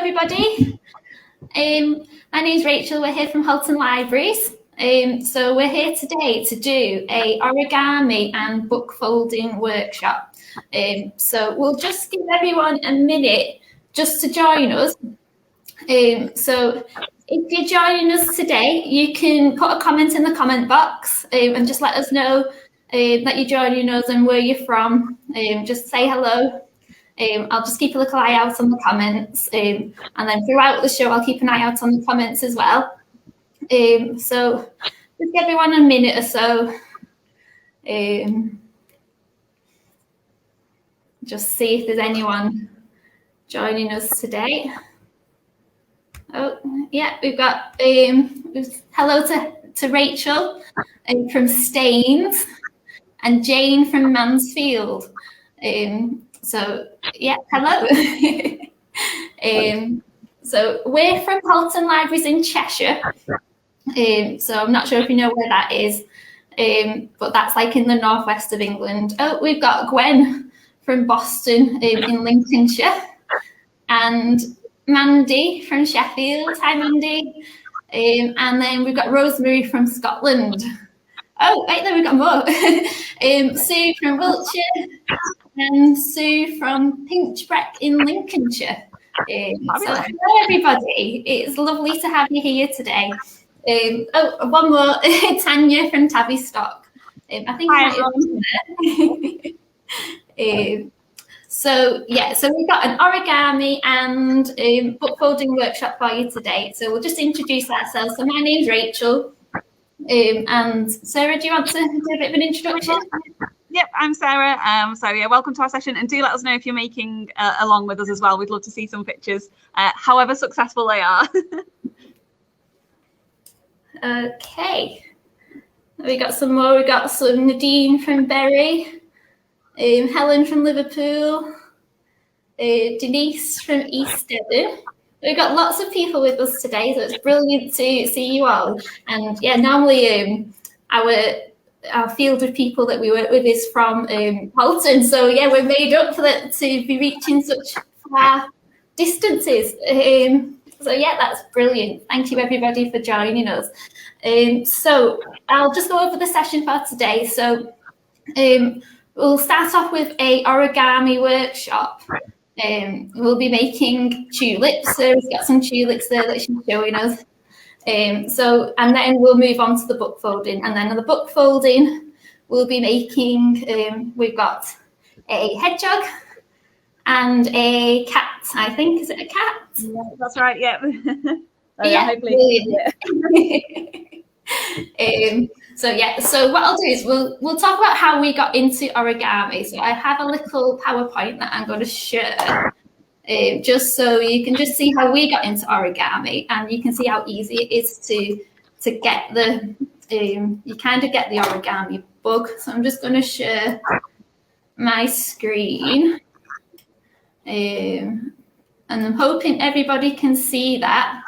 everybody. My name's Rachel. We're here from Halton Libraries. So we're here today to do a origami and book folding workshop. So we'll just give everyone a minute just to join us. So if you're joining us today, you can put a comment in the comment box and just let us know that you're joining us and where you're from. Just say hello. I'll just keep a little eye out on the comments, and then throughout the show I'll keep an eye out on the comments as well. So just give everyone a minute or so. Just see if there's anyone joining us today. Oh yeah, we've got hello to Rachel from Staines and Jane from Mansfield. So yeah, hello. So we're from Halton Libraries in Cheshire. So I'm not sure if you know where that is, but that's like in the northwest of England. Oh, we've got Gwen from Boston in Lincolnshire, and Mandy from Sheffield. Hi, Mandy. And then we've got Rosemary from Scotland. Oh, wait, there we've got more. Sue from Wiltshire and Sue from Pinchbeck in Lincolnshire. So hello, everybody. It's lovely to have you here today. Oh, one more, Tanya from Tavistock. I think I might have there. So yeah, so we've got an origami and book folding workshop for you today. So we'll just introduce ourselves. So my name's Rachel. And Sarah, do you want to do a bit of an introduction? Yep, I'm Sarah. So yeah, welcome to our session, and do let us know if you're making along with us as well. We'd love to see some pictures, however successful they are. Okay, we got some more. We got some Nadine from Bury, Helen from Liverpool, Denise from East Devon. We've got lots of people with us today, so it's brilliant to see you all. And yeah, normally our field of people that we work with is from Halton, so yeah, we're made up for that to be reaching such far distances. So yeah, that's brilliant. Thank you everybody for joining us. So I'll just go over the session for today. So we'll start off with a origami workshop. We'll be making tulips. So we've got some tulips there that she's showing us. And then we'll move on to the book folding. And then on the book folding, we'll be making, we've got a hedgehog and a cat, I think. Is it a cat? Yeah, that's right, yeah. Yeah, hopefully. So yeah, so what I'll do is we'll talk about how we got into origami. So I have a little PowerPoint that I'm going to share, just so you can just see how we got into origami, and you can see how easy it is to get the you kind of get the origami bug. So I'm just going to share my screen, and I'm hoping everybody can see that.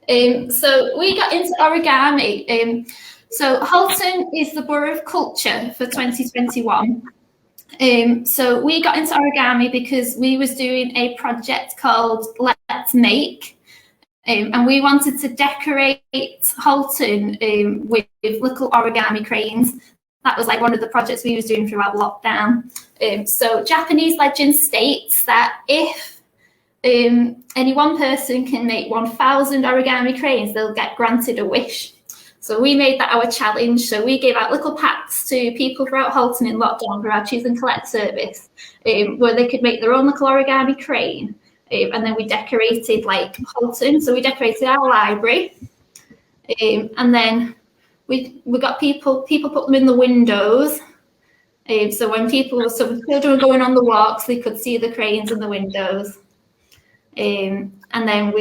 So we got into origami. So Halton is the Borough of Culture for 2021. So we got into origami because we was doing a project called Let's Make, and we wanted to decorate Halton with little origami cranes. That was like one of the projects we was doing throughout lockdown. So Japanese legend states that if any one person can make 1,000 origami cranes, they'll get granted a wish. So we made that our challenge. So we gave out little packs to people throughout Halton in lockdown for our choose and collect service, where they could make their own little origami crane. And then we decorated like Halton. So we decorated our library. And then we got people put them in the windows. So when children were going on the walks, they could see the cranes in the windows. And then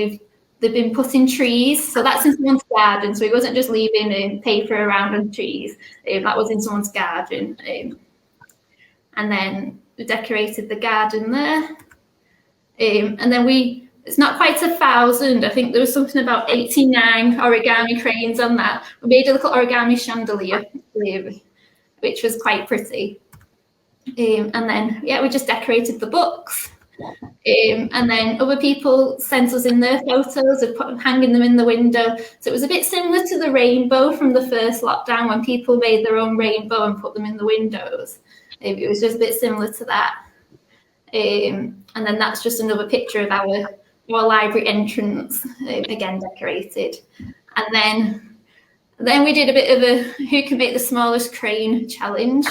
they've been put in trees, so that's in someone's garden. So he wasn't just leaving paper around on trees. That was in someone's garden. And then we decorated the garden there. And then it's not quite 1,000. I think there was something about 89 origami cranes on that. We made a little origami chandelier, which was quite pretty. And then, yeah, we just decorated the books. And then other people sent us in their photos of hanging them in the window. So it was a bit similar to the rainbow from the first lockdown when people made their own rainbow and put them in the windows. It was just a bit similar to that. And then that's just another picture of our library entrance, again decorated. And then we did a bit of a who can make the smallest crane challenge.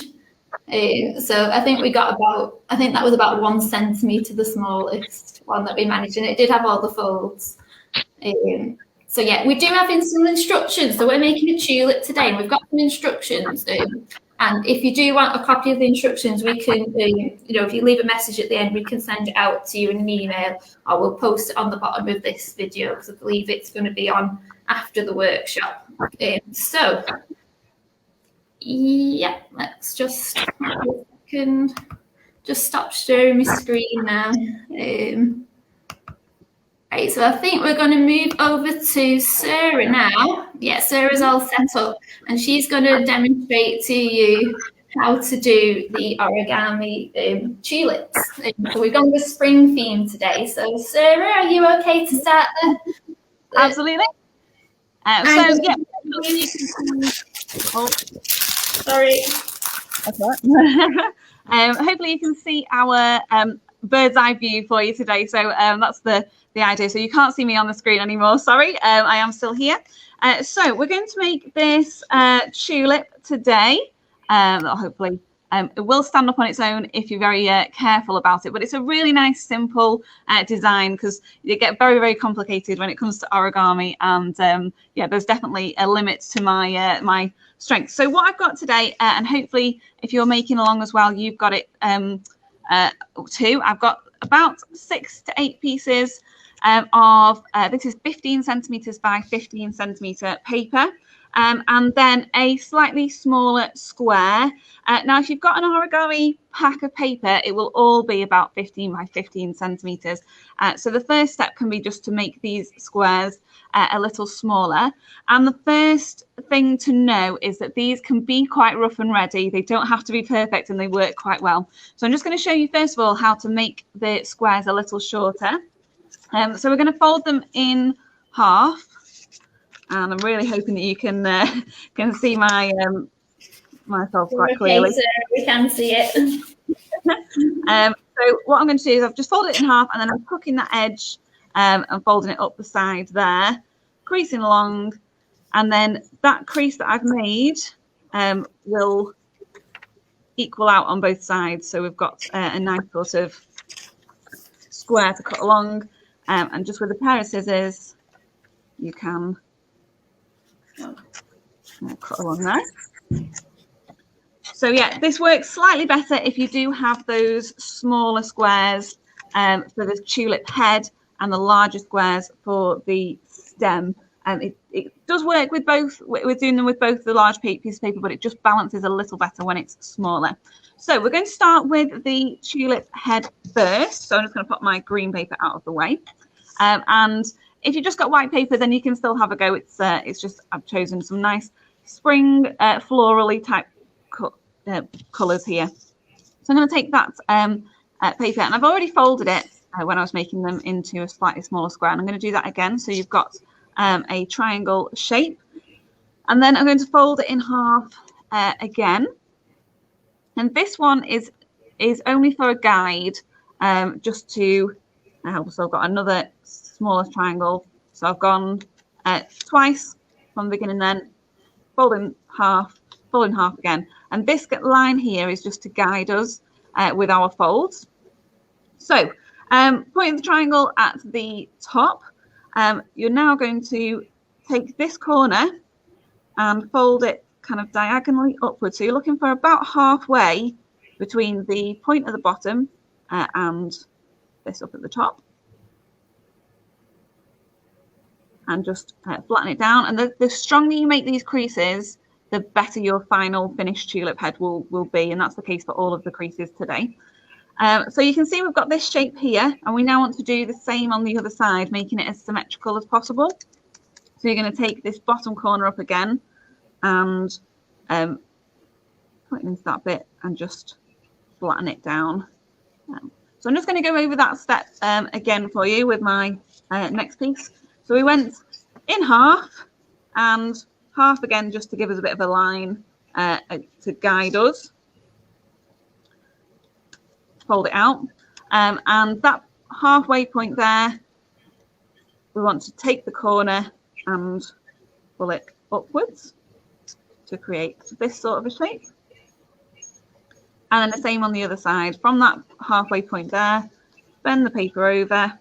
So I think that was about 1 centimetre the smallest one that we managed, and it did have all the folds. So yeah, we do have some instructions. So we're making a tulip today, and we've got some instructions. And if you do want a copy of the instructions, we can, if you leave a message at the end, we can send it out to you in an email, or we'll post it on the bottom of this video, because I believe it's going to be on after the workshop. So yeah, let's just stop sharing my screen now. Right, so I think we're going to move over to Sarah now. Yeah, Sarah's all set up, and she's going to demonstrate to you how to do the origami tulips. So we've gone with spring theme today. So Sarah, are you okay to start? Absolutely. So yeah. Oh, sorry. Hopefully you can see our bird's eye view for you today. So that's the idea. So you can't see me on the screen anymore. Sorry, I am still here. So we're going to make this tulip today. Hopefully it will stand up on its own if you're very careful about it. But it's a really nice, simple design, because you get very, very complicated when it comes to origami. And yeah, there's definitely a limit to my my strength. So what I've got today, and hopefully if you're making along as well, you've got it too. I've got about 6 to 8 pieces of this is 15 centimeters by 15 centimeter paper, and then a slightly smaller square. Now, if you've got an origami pack of paper, it will all be about 15 by 15 centimeters. So the first step can be just to make these squares a little smaller. And the first thing to know is that these can be quite rough and ready. They don't have to be perfect, and they work quite well. So I'm just going to show you first of all how to make the squares a little shorter. So we're going to fold them in half, and I'm really hoping that you can see my myself quite clearly. Okay, Sarah, we can see it. So what I'm going to do is I've just folded it in half, and then I'm hooking that edge and folding it up the side there, creasing along, and then that crease that I've made will equal out on both sides. So we've got a nice sort of square to cut along, and just with a pair of scissors, you can cut along there. So yeah, this works slightly better if you do have those smaller squares for the tulip head and the larger squares for the stem. It does work with both. We're doing them with both the large piece of paper, but it just balances a little better when it's smaller. So we're going to start with the tulip head first. So I'm just going to put my green paper out of the way. And if you've just got white paper, then you can still have a go. It's just I've chosen some nice spring florally type colours here. So I'm going to take that paper, and I've already folded it when I was making them into a slightly smaller square, and I'm going to do that again. So you've got a triangle shape, and then I'm going to fold it in half again. And this one is only for a guide, just to so I've got another smaller triangle. So I've gone twice from the beginning, then fold in half again. And this line here is just to guide us with our folds. So pointing the triangle at the top, you're now going to take this corner and fold it kind of diagonally upwards. So you're looking for about halfway between the point at the bottom and this up at the top. And just flatten it down. And the stronger you make these creases, the better your final finished tulip head will be. And that's the case for all of the creases today. So you can see we've got this shape here, and we now want to do the same on the other side, making it as symmetrical as possible. So you're going to take this bottom corner up again and put it into that bit and just flatten it down. So I'm just going to go over that step again for you with my next piece. So we went in half and half again, just to give us a bit of a line to guide us. Fold it out. And that halfway point there, we want to take the corner and pull it upwards to create this sort of a shape. And then the same on the other side. From that halfway point there, bend the paper over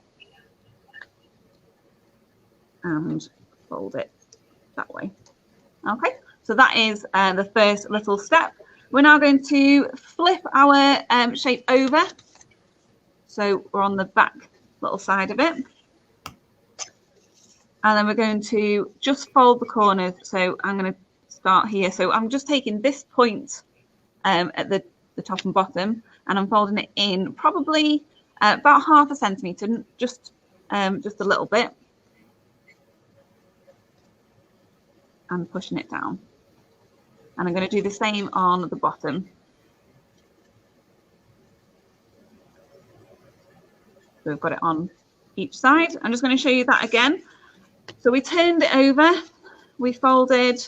and fold it that way. Okay, so that is the first little step. We're now going to flip our shape over. So we're on the back little side of it. And then we're going to just fold the corners. So I'm going to start here. So I'm just taking this point at the top and bottom, and I'm folding it in probably about 1/2 centimetre, just a little bit, and pushing it down. And I'm going to do the same on the bottom. So we've got it on each side. I'm just going to show you that again. So we turned it over, we folded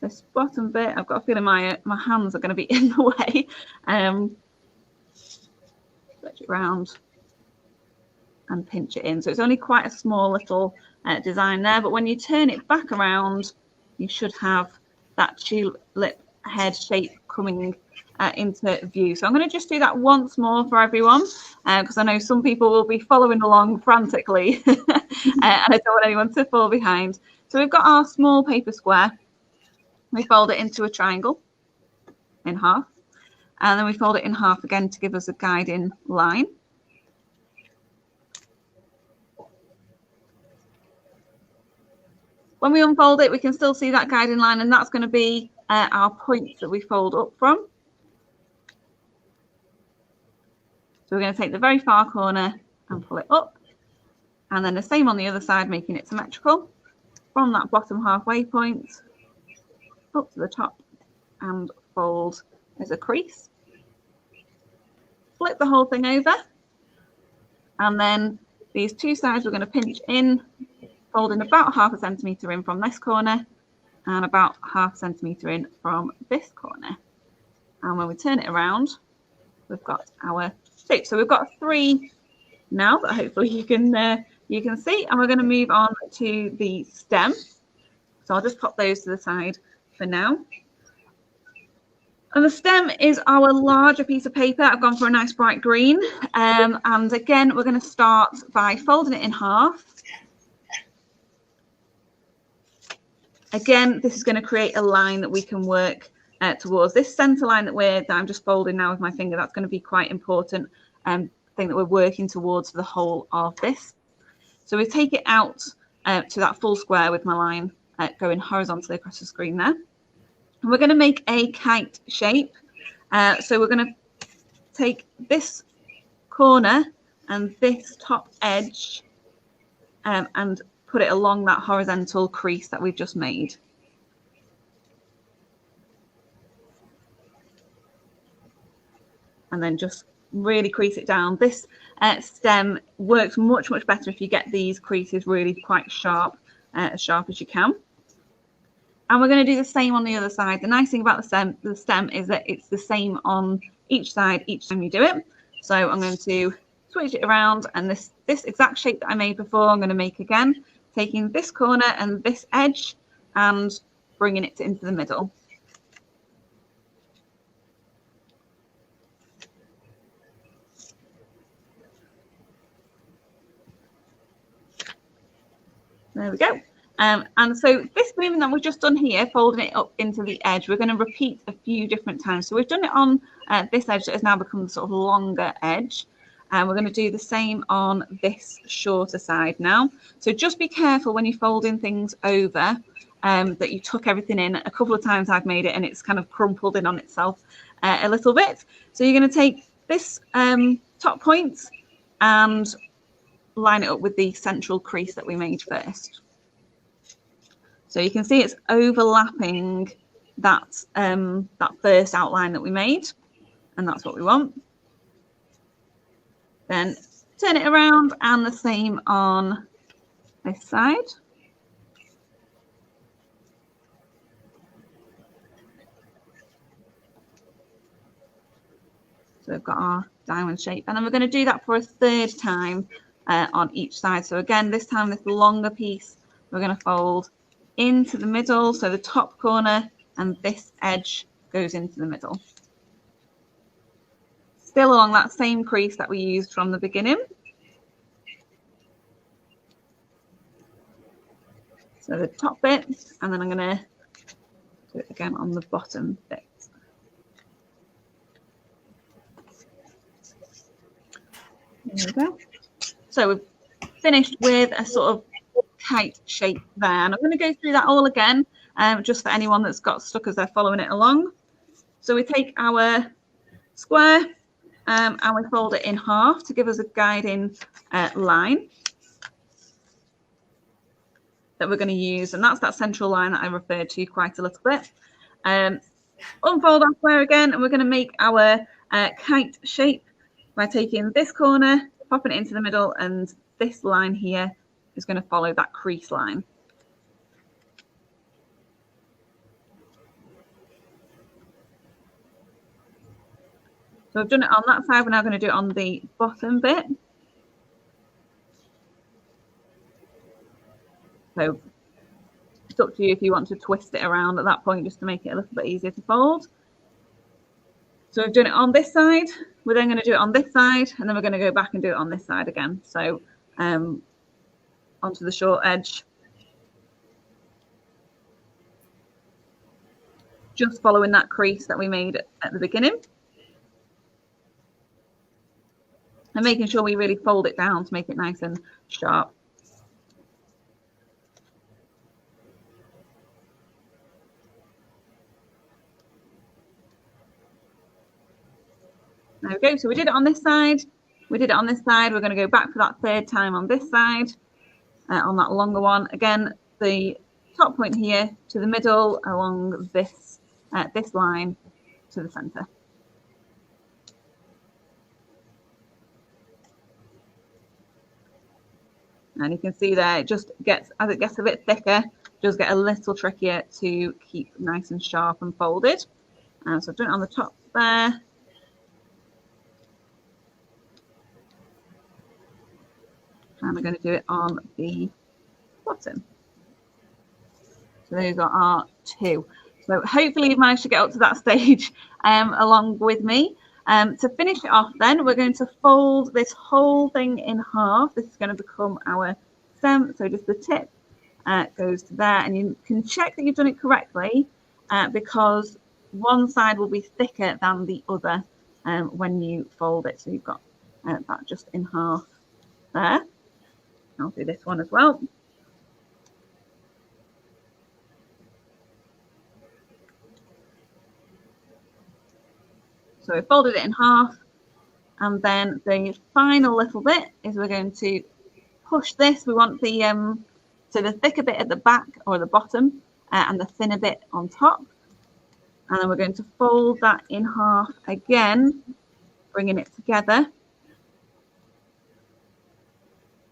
this bottom bit. I've got a feeling my hands are going to be in the way. Stretch it round and pinch it in. So it's only quite a small little design there, but when you turn it back around, you should have that tulip head shape coming into view. So I'm going to just do that once more for everyone, because I know some people will be following along frantically and I don't want anyone to fall behind. So we've got our small paper square. We fold it into a triangle in half, and then we fold it in half again to give us a guiding line. When we unfold it, we can still see that guiding line, and that's going to be our point that we fold up from. So we're going to take the very far corner and pull it up, and then the same on the other side, making it symmetrical from that bottom halfway point up to the top and fold as a crease. Flip the whole thing over, and then these two sides we're going to pinch in, folding about 1/2 centimetre in from this corner and about 1/2 centimetre in from this corner. And when we turn it around, we've got our shape. So we've got 3 now that hopefully you can see, and we're going to move on to the stem. So I'll just pop those to the side for now. And the stem is our larger piece of paper. I've gone for a nice bright green. And again, we're going to start by folding it in half. Again, this is going to create a line that we can work towards. This centre line that I'm just folding now with my finger, that's going to be quite important thing that we're working towards for the whole of this. So we take it out to that full square with my line going horizontally across the screen there. And we're going to make a kite shape. So we're going to take this corner and this top edge and put it along that horizontal crease that we've just made. And then just really crease it down. This stem works much better if you get these creases really quite sharp, as sharp as you can. And we're going to do the same on the other side. The nice thing about the stem is that it's the same on each side each time you do it. So I'm going to switch it around, and this exact shape that I made before I'm going to make again, taking this corner and this edge and bringing it into the middle. There we go. And so this movement that we've just done here, folding it up into the edge, we're going to repeat a few different times. So we've done it on this edge that has now become the sort of longer edge. And we're going to do the same on this shorter side now. So just be careful when you're folding things over that you tuck everything in. A couple of times I've made it and it's kind of crumpled in on itself a little bit. So you're going to take this top point and line it up with the central crease that we made first. So you can see it's overlapping that that first outline that we made, and that's what we want. Then turn it around, and the same on this side. So we've got our diamond shape, and then we're going to do that for a third time on each side. So again, this time this longer piece we're going to fold into the middle, so the top corner and this edge goes into the middle. Still along that same crease that we used from the beginning. So the top bit, and then I'm going to do it again on the bottom bit. There we go. So we've finished with a sort of kite shape there, and I'm going to go through that all again, just for anyone that's got stuck as they're following it along. So we take our square and we fold it in half to give us a guiding line that we're going to use, and that's that central line that I referred to quite a little bit. Unfold our square again, and we're going to make our kite shape by taking this corner, popping it into the middle, and this line here is going to follow that crease line. So I've done it on that side. We're now going to do it on the bottom bit. So it's up to you if you want to twist it around at that point just to make it a little bit easier to fold. So we've done it on this side. We're then going to do it on this side, and then we're going to go back and do it on this side again. So onto the short edge, just following that crease that we made at the beginning, and making sure we really fold it down to make it nice and sharp. There we go. So we did it on this side. We did it on this side. We're going to go back for that third time on this side, on that longer one. Again, the top point here to the middle along this this line to the center. And you can see there, it just gets, as it gets a bit thicker, it does get a little trickier to keep nice and sharp and folded. So I've done it on the top there. And we're going to do it on the bottom. So those are our two. So hopefully you've managed to get up to that stage along with me. To finish it off then, we're going to fold this whole thing in half. This is going to become our stem. So just the tip goes to there. And you can check that you've done it correctly because one side will be thicker than the other when you fold it. So you've got that just in half there. I'll do this one as well. So we folded it in half, and then the final little bit is we're going to push this. We want the so the thicker bit at the back or the bottom and the thinner bit on top. And then we're going to fold that in half again, bringing it together.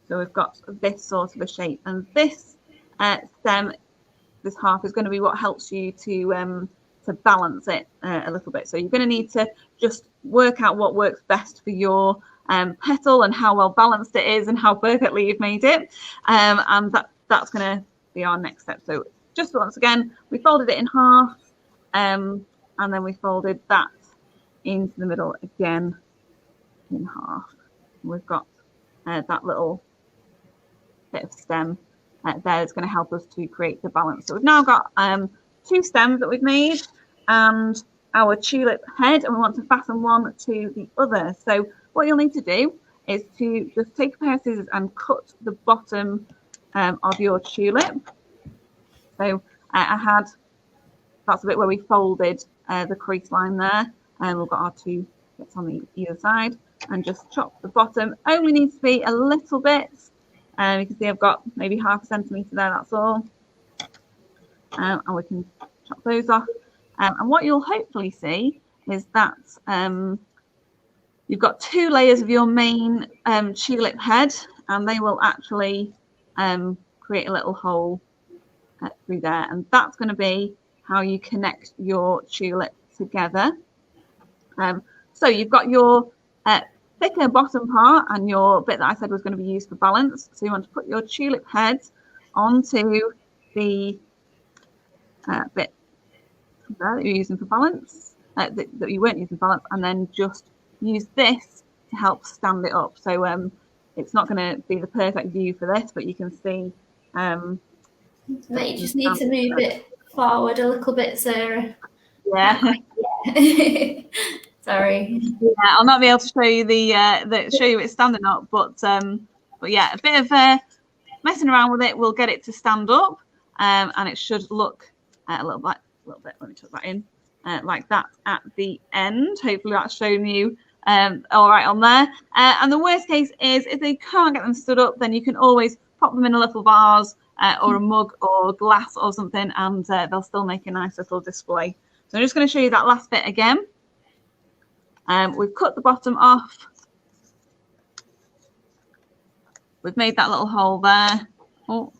So we've got this sort of a shape, and this stem, this half, is going to be what helps you to balance it a little bit. So you're going to need to just work out what works best for your petal and how well balanced it is and how perfectly you've made it. And that's going to be our next step. So just once again, we folded it in half, and then we folded that into the middle again in half. We've got that little bit of stem there is going to help us to create the balance. So we've now got two stems that we've made and our tulip head, and we want to fasten one to the other. So what you'll need to do is to just take a pair of scissors and cut the bottom of your tulip. So that's the bit where we folded the crease line there, and we've got our two bits on the either side, and just chop the bottom. Only needs to be a little bit. You can see I've got maybe 0.5 centimetre there, that's all. And we can chop those off. And what you'll hopefully see is that you've got 2 layers of your main tulip head, and they will actually create a little hole through there, and that's going to be how you connect your tulip together. So you've got your thicker bottom part and your bit that I said was going to be used for balance. So you want to put your tulip head onto the bit there that you're using for balance, that you weren't using for balance, and then just use this to help stand it up. So it's not going to be the perfect view for this, but you can see. But you just need to move it forward a little bit, Sarah. Yeah. Sorry. Yeah, I'll not be able to show you show you it standing up, but yeah, a bit of messing around with it will get it to stand up, and it should look a little bit. Let me tuck that in like that at the end. Hopefully that's shown you all right on there. And the worst case is if they can't get them stood up, then you can always pop them in a little vase or a mug or glass or something, and they'll still make a nice little display. So I'm just going to show you that last bit again. We've cut the bottom off. We've made that little hole there. Oh.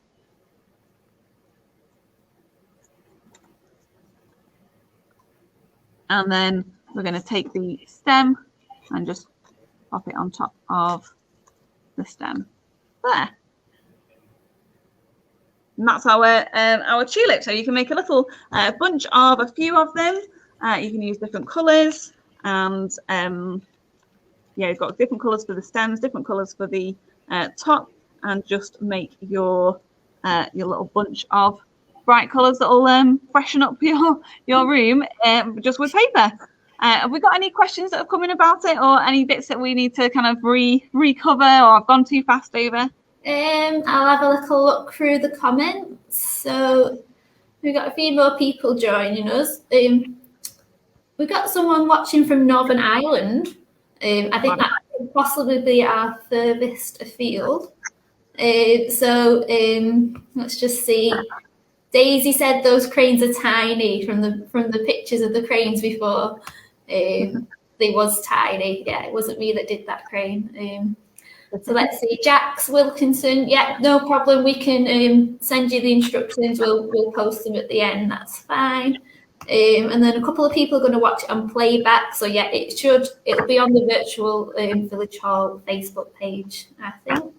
And then we're going to take the stem and just pop it on top of the stem there. And that's our tulip. So you can make a little bunch of a few of them. You can use different colours, and yeah, you've got different colours for the stems, different colours for the top, and just make your little bunch of bright colours that will freshen up your room just with paper. Have we got any questions that have come in about it, or any bits that we need to kind of recover, or I've gone too fast over? I'll have a little look through the comments. So we've got a few more people joining us. We've got someone watching from Northern Ireland. I think that could possibly be our furthest afield. So let's just see. Daisy said those cranes are tiny from the pictures of the cranes before. They was tiny. Yeah, it wasn't me that did that crane. So let's see. Jax Wilkinson. Yeah, no problem. We can send you the instructions. We'll post them at the end. That's fine. And then a couple of people are going to watch it on playback. So yeah, it'll be on the virtual Village Hall Facebook page, I think.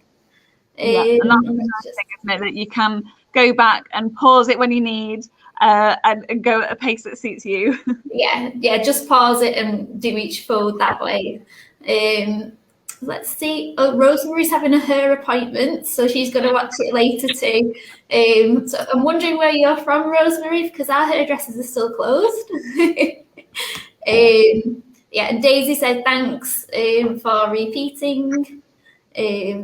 Yeah, and that's the nice thing, isn't it, that you can go back and pause it when you need, and go at a pace that suits you. Yeah, just pause it and do each fold that way. Let's see. Oh, Rosemary's having a hair appointment, so she's going to watch it later too. So I'm wondering where you're from, Rosemary, because our hairdressers are still closed. Yeah, and Daisy said thanks for repeating.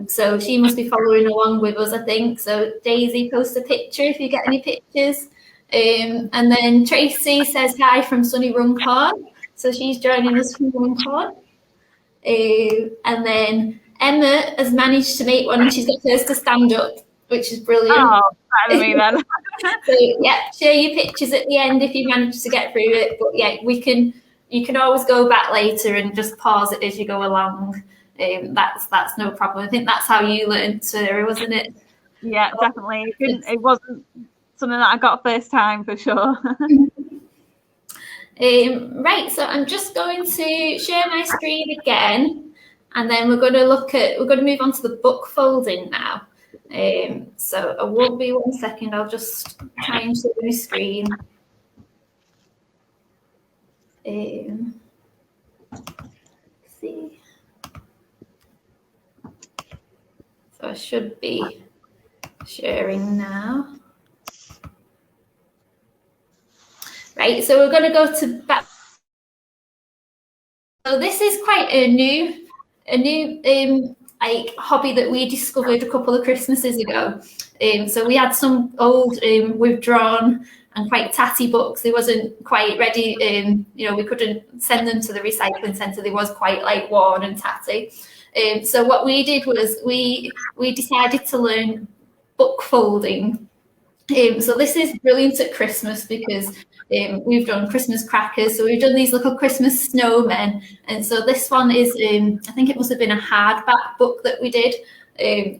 So she must be following along with us, I think. So Daisy, post a picture if you get any pictures. And then Tracy says hi from sunny Runcorn. So she's joining us from Runcorn. And then Emma has managed to make one, and she's got hers to stand up, which is brilliant. Oh, that's me then. So yeah, share your pictures at the end if you manage to get through it. But yeah, you can always go back later and just pause it as you go along. That's no problem. I think that's how you learned, Sarah, wasn't it? Yeah, definitely. It wasn't something that I got first time for sure. Right, so I'm just going to share my screen again, and then we're going to move on to the book folding now. So I won't be 1 second. I'll just try and share my screen. See. So I should be sharing now. Right, so we're going to go to back. So this is quite a new like hobby that we discovered a couple of Christmases ago. So we had some old withdrawn and quite tatty books. They wasn't quite ready. We couldn't send them to the recycling centre. They was quite like worn and tatty. So what we did was we decided to learn book folding. So this is brilliant at Christmas because we've done Christmas crackers. So we've done these little Christmas snowmen. And so this one is, I think it must have been a hardback book that we did.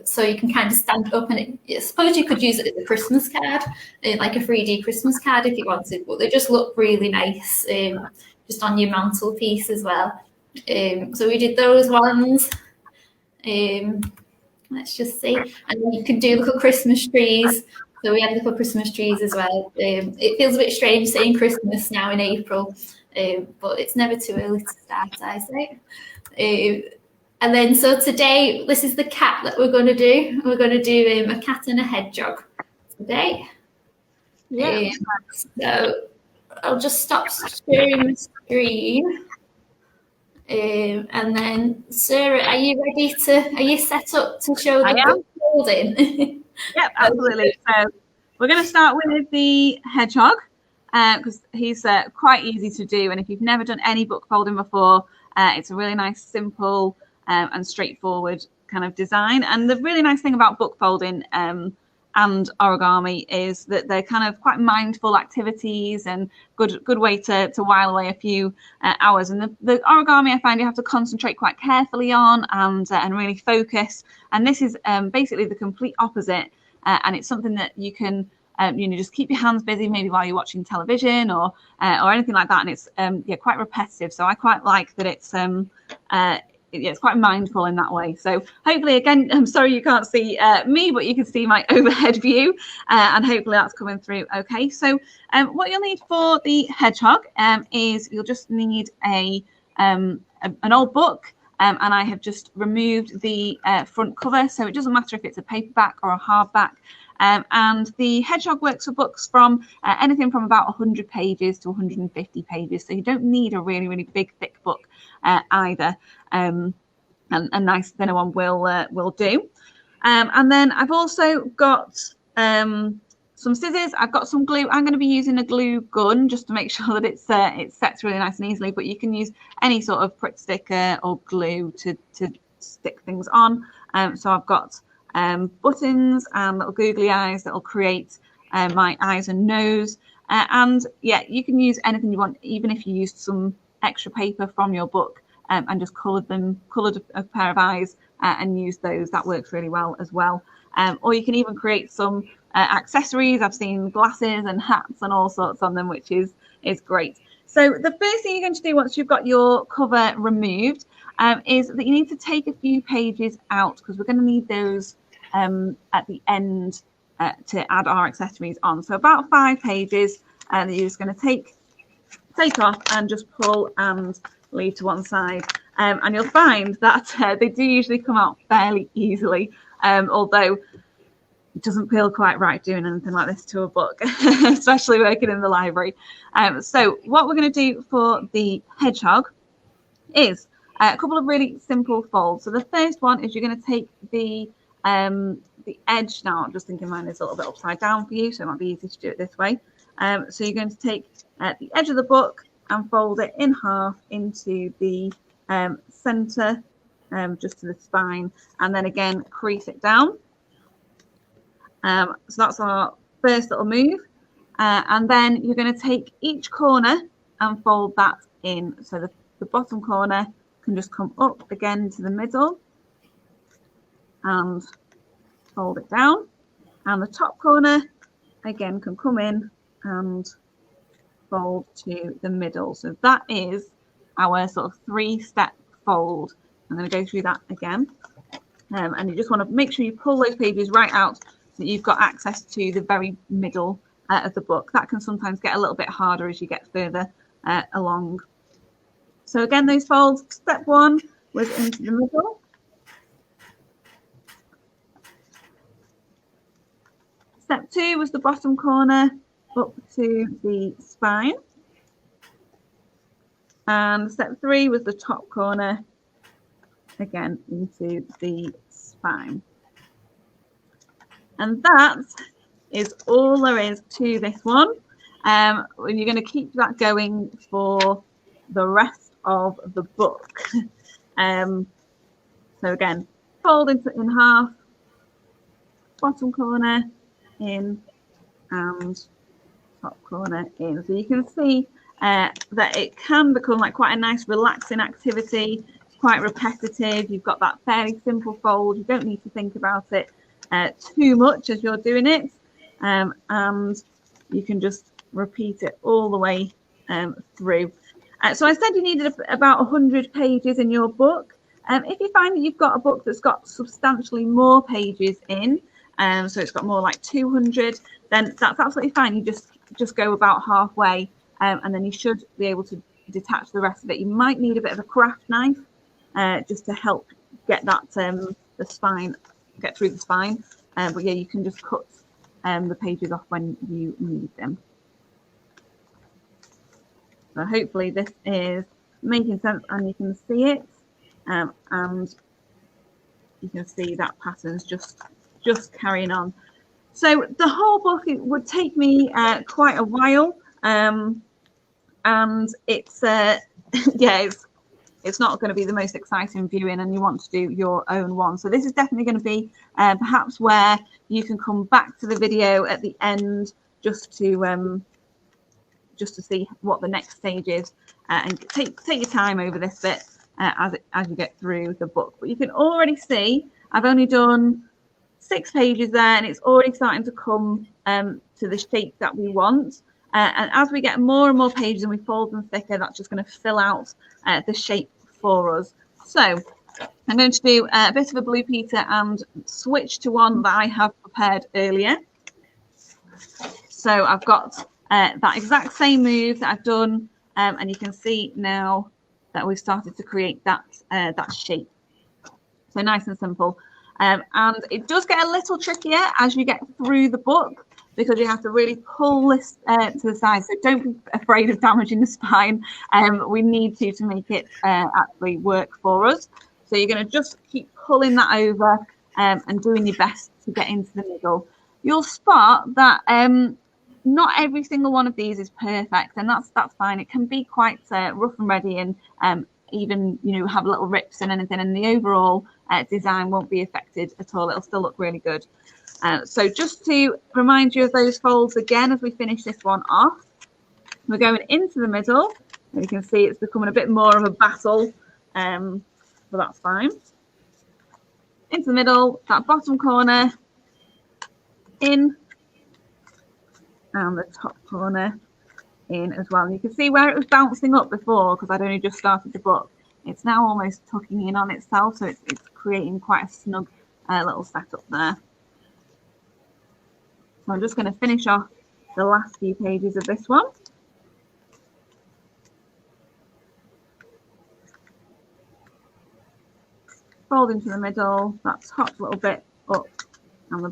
So you can kind of stand up and I suppose you could use it as a Christmas card, like a 3D Christmas card if you wanted, but they just look really nice, just on your mantelpiece as well. So we did those ones. Let's just see. And then you can do little Christmas trees. So we had little Christmas trees as well. It feels a bit strange saying Christmas now in April, but it's never too early to start, I say. And then, so today, this is the cat that we're going to do. We're going to do a cat and a hedgehog today. Yeah. So I'll just stop sharing the screen. And then, Sarah, are you set up to show the book folding? Yep, absolutely. So we're going to start with the hedgehog because he's quite easy to do. And if you've never done any book folding before, it's a really nice, simple and straightforward kind of design. And the really nice thing about book folding and origami is that they're kind of quite mindful activities and good way to while away a few hours. And the origami, I find you have to concentrate quite carefully on and really focus. And this is basically the complete opposite. And it's something that you can just keep your hands busy, maybe while you're watching television or anything like that. And it's quite repetitive. So I quite like that it's quite mindful in that way. So hopefully, again, I'm sorry you can't see me, but you can see my overhead view, and hopefully that's coming through okay. So what you'll need for the hedgehog is you'll just need an old book, and I have just removed the front cover, so it doesn't matter if it's a paperback or a hardback. And the hedgehog works for books from anything from about 100 pages to 150 pages. So you don't need a really, really big, thick book either. And a nice thinner one will do. And then I've also got some scissors. I've got some glue. I'm going to be using a glue gun just to make sure that it sets really nice and easily. But you can use any sort of Pritt sticker or glue to stick things on. So I've got buttons and little googly eyes that will create my eyes and nose. And yeah, you can use anything you want, even if you used some extra paper from your book and just coloured a pair of eyes and use those. That works really well as well. Or you can even create some accessories. I've seen glasses and hats and all sorts on them, which is great. So the first thing you're going to do once you've got your cover removed is that you need to take a few pages out because we're going to need those at the end to add our accessories on. So about 5 pages that you're just going to take off and just pull and leave to one side. And you'll find that they do usually come out fairly easily, although it doesn't feel quite right doing anything like this to a book, especially working in the library. So what we're going to do for the hedgehog is a couple of really simple folds. So the first one is you're going to take the edge. Now I'm just thinking mine is a little bit upside down for you, so it might be easy to do it this way. So you're going to take the edge of the book and fold it in half into the center, just to the spine, and then again crease it down. So that's our first little move. And then you're going to take each corner and fold that in. So the bottom corner can just come up again to the middle and fold it down. And the top corner again can come in and fold to the middle. So that is our sort of 3-step fold. I'm going to go through that again. And you just want to make sure you pull those pages right out so that you've got access to the very middle of the book. That can sometimes get a little bit harder as you get further along. So again, those folds, step 1 was into the middle. Step 2 was the bottom corner up to the spine. And step 3 was the top corner, again, into the spine. And that is all there is to this one. And you're going to keep that going for the rest of the book. So again, fold it in half, bottom corner in, and top corner in. So you can see that it can become like quite a nice relaxing activity. It's quite repetitive. You've got that fairly simple fold. You don't need to think about it too much as you're doing it, and you can just repeat it all the way through. So I said you needed about 100 pages in your book. If you find that you've got a book that's got substantially more pages in, so it's got more like 200, then that's absolutely fine. You just go about halfway, and then you should be able to detach the rest of it. You might need a bit of a craft knife just to help get that the spine, get through the spine. But yeah, you can just cut the pages off when you need them. So hopefully this is making sense and you can see it, and you can see that pattern's just carrying on. So the whole book, it would take me quite a while, and it's yeah, it's not going to be the most exciting viewing, and you want to do your own one. So this is definitely going to be perhaps where you can come back to the video at the end just to see what the next stage is, and take your time over this bit as you get through the book. But you can already see I've only done 6 pages there, and it's already starting to come to the shape that we want. And as we get more and more pages and we fold them thicker, that's just going to fill out the shape for us. So I'm going to do a bit of a Blue Peter and switch to one that I have prepared earlier. So I've got that exact same move that I've done, and you can see now that we've started to create that shape. So nice and simple. And it does get a little trickier as you get through the book, because you have to really pull this to the side. So don't be afraid of damaging the spine. We need to make it actually work for us. So you're going to just keep pulling that over and doing your best to get into the middle. You'll spot that not every single one of these is perfect, and that's fine. It can be quite rough and ready, and even have little rips and anything, and the overall design won't be affected at all. It'll still look really good. So just to remind you of those folds again as we finish this one off, we're going into the middle, and you can see it's becoming a bit more of a battle, but that's fine. Into the middle, that bottom corner in, and the top corner in as well. And you can see where it was bouncing up before, because I'd only just started the book. It's now almost tucking in on itself, so it's creating quite a snug little setup there. So I'm just going to finish off the last few pages of this one. Fold into the middle, that top little bit up, and the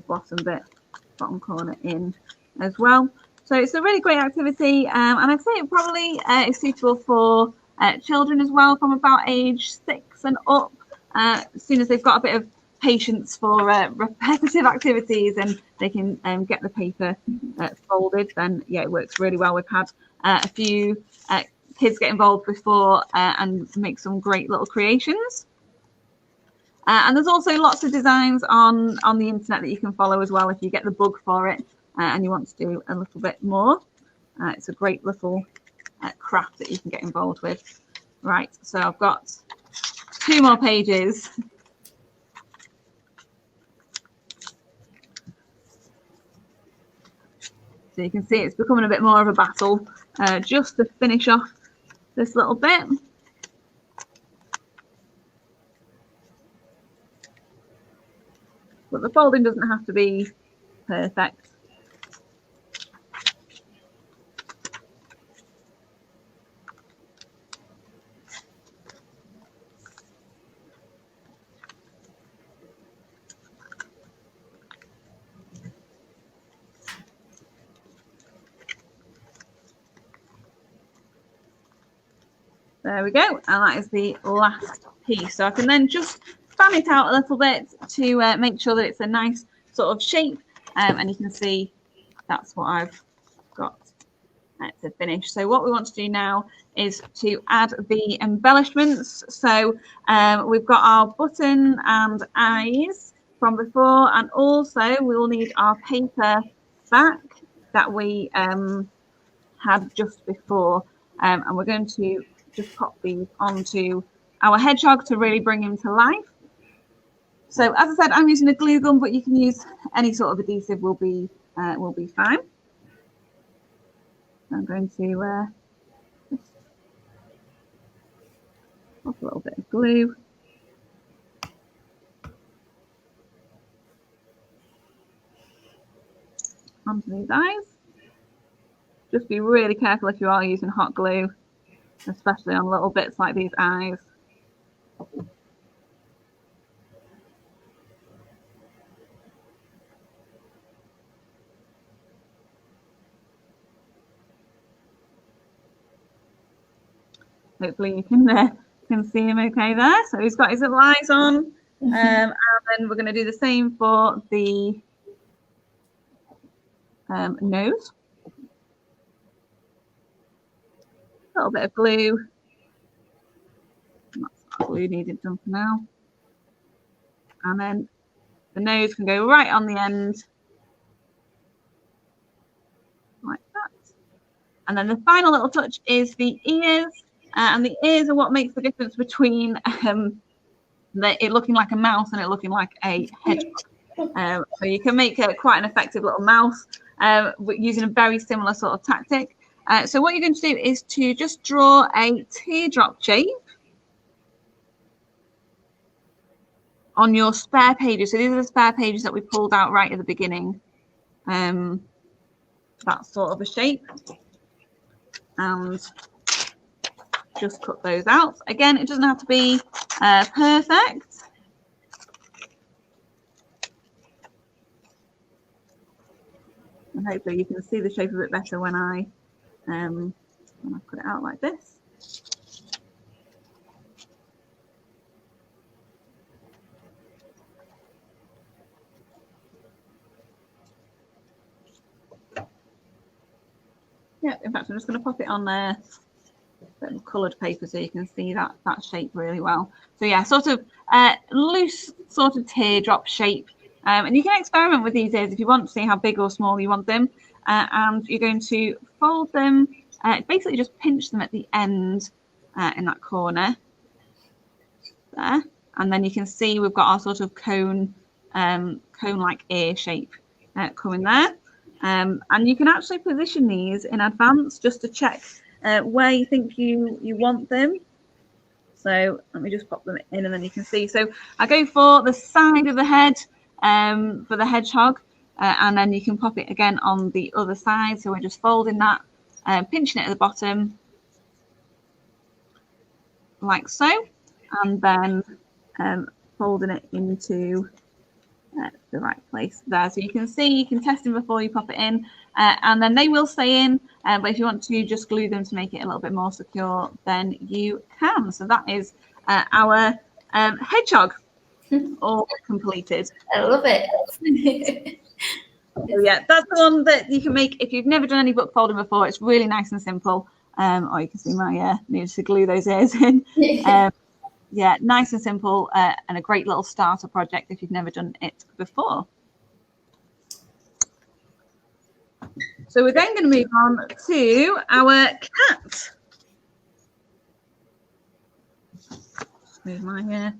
bottom corner in as well. So it's a really great activity, and I'd say it probably is suitable for children as well, from about age 6 and up. As soon as they've got a bit of patience for repetitive activities and they can get the paper folded, then yeah, it works really well. We've had a few kids get involved before and make some great little creations. And there's also lots of designs on the internet that you can follow as well if you get the bug for it and you want to do a little bit more. It's a great little craft that you can get involved with. Right, so I've got 2 more pages. So you can see it's becoming a bit more of a battle just to finish off this little bit. But the folding doesn't have to be perfect. There we go, and that is the last piece. So I can then just fan it out a little bit to make sure that it's a nice sort of shape, and you can see that's what I've got to finish. So what we want to do now is to add the embellishments. So we've got our button and eyes from before, and also we will need our paper back. that we had just before, and we're going to just pop these onto our hedgehog to really bring him to life. So as I said, I'm using a glue gun, but you can use any sort of adhesive will be fine. I'm going to just pop a little bit of glue onto these eyes. Just be really careful if you are using hot glue, especially on little bits like these eyes. Hopefully you can see him okay there. So he's got his little eyes on, and then we're going to do the same for the nose. A little bit of glue. That's not glue needed done for now. And then the nose can go right on the end, like that. And then the final little touch is the ears. And the ears are what makes the difference between it looking like a mouse and it looking like a hedgehog. So you can make quite an effective little mouse using a very similar sort of tactic. So what you're going to do is to just draw a teardrop shape on your spare pages. So these are the spare pages that we pulled out right at the beginning. That sort of a shape. And just cut those out. Again, it doesn't have to be perfect. And hopefully you can see the shape a bit better when I put it out like this. Yeah, in fact, I'm just going to pop it on there. Coloured paper so you can see that shape really well. So yeah, sort of loose sort of teardrop shape, and you can experiment with these ears if you want to see how big or small you want them, and you're going to fold them, basically just pinch them at the end in that corner there, and then you can see we've got our sort of cone like ear shape coming there, and you can actually position these in advance just to check where you think you want them. So let me just pop them in and then you can see. So I go for the side of the head for the hedgehog, and then you can pop it again on the other side. So we're just folding that, pinching it at the bottom like so, and then folding it into the right place there. So you can see, you can test them before you pop it in, and then they will stay in, but if you want to just glue them to make it a little bit more secure, then you can. So that is our hedgehog all completed. I love it. So yeah, that's the one that you can make if you've never done any book folding before. It's really nice and simple. Or you can see my need to glue those ears in. Yeah, nice and simple, and a great little starter project if you've never done it before. So we're then going to move on to our cat. Move my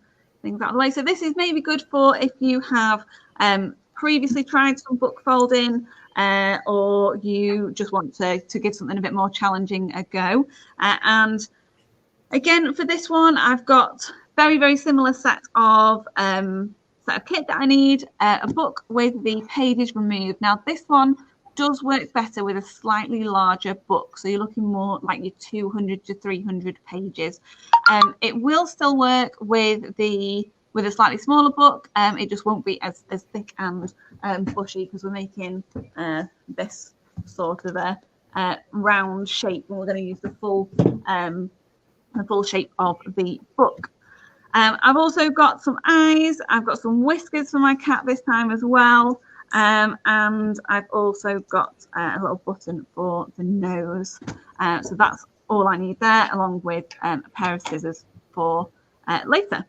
things out of the way. So this is maybe good for if you have previously tried some book folding, or you just want to give something a bit more challenging a go. And again, for this one, I've got very, very similar set of kit that I need, a book with the pages removed. Now, this one does work better with a slightly larger book. So you're looking more like your 200 to 300 pages. It will still work with a slightly smaller book. It just won't be as thick and bushy because we're making this sort of a round shape, and we're going to use the full shape of the book. I've also got some eyes. I've got some whiskers for my cat this time as well. And I've also got a little button for the nose. So that's all I need there, along with a pair of scissors for later.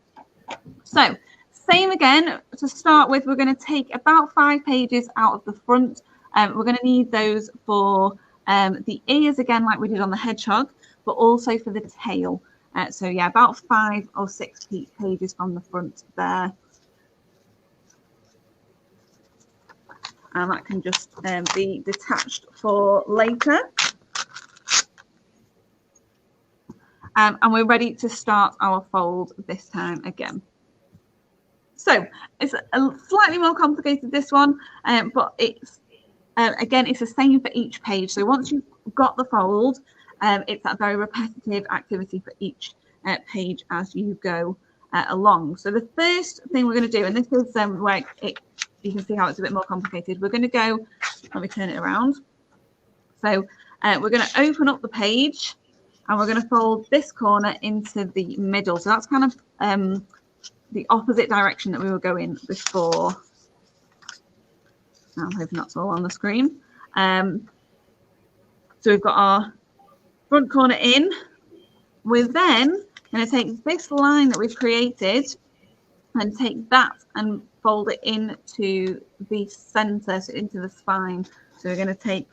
So same again, to start with, we're going to take about 5 pages out of the front. We're going to need those for the ears again, like we did on the hedgehog, but also for the tail. So yeah, about 5 or 6 pages from the front there. And that can just be detached for later. And we're ready to start our fold this time again. So it's a slightly more complicated, this one, but it's again, it's the same for each page. So once you've got the fold, it's that very repetitive activity for each page as you go along. So the first thing we're going to do, and this is where you can see how it's a bit more complicated. We're going to go, let me turn it around. So we're going to open up the page and we're going to fold this corner into the middle. So that's kind of the opposite direction that we were going before. I'm hoping that's all on the screen. So we've got our front corner in. We're then going to take this line that we've created and take that and fold it into the center, so into the spine. So we're going to take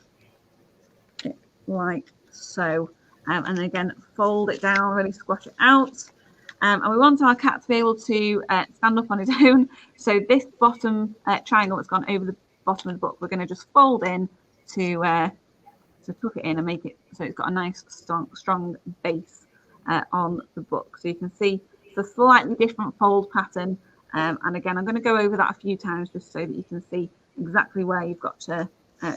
it like so, and again fold it down, really squash it out. And we want our cat to be able to stand up on his own. So this bottom triangle that's gone over the bottom of the book, we're going to just fold in to tuck it in and make it so it's got a nice strong base on the book. So you can see it's a slightly different fold pattern. And again, I'm going to go over that a few times just so that you can see exactly where you've got to go.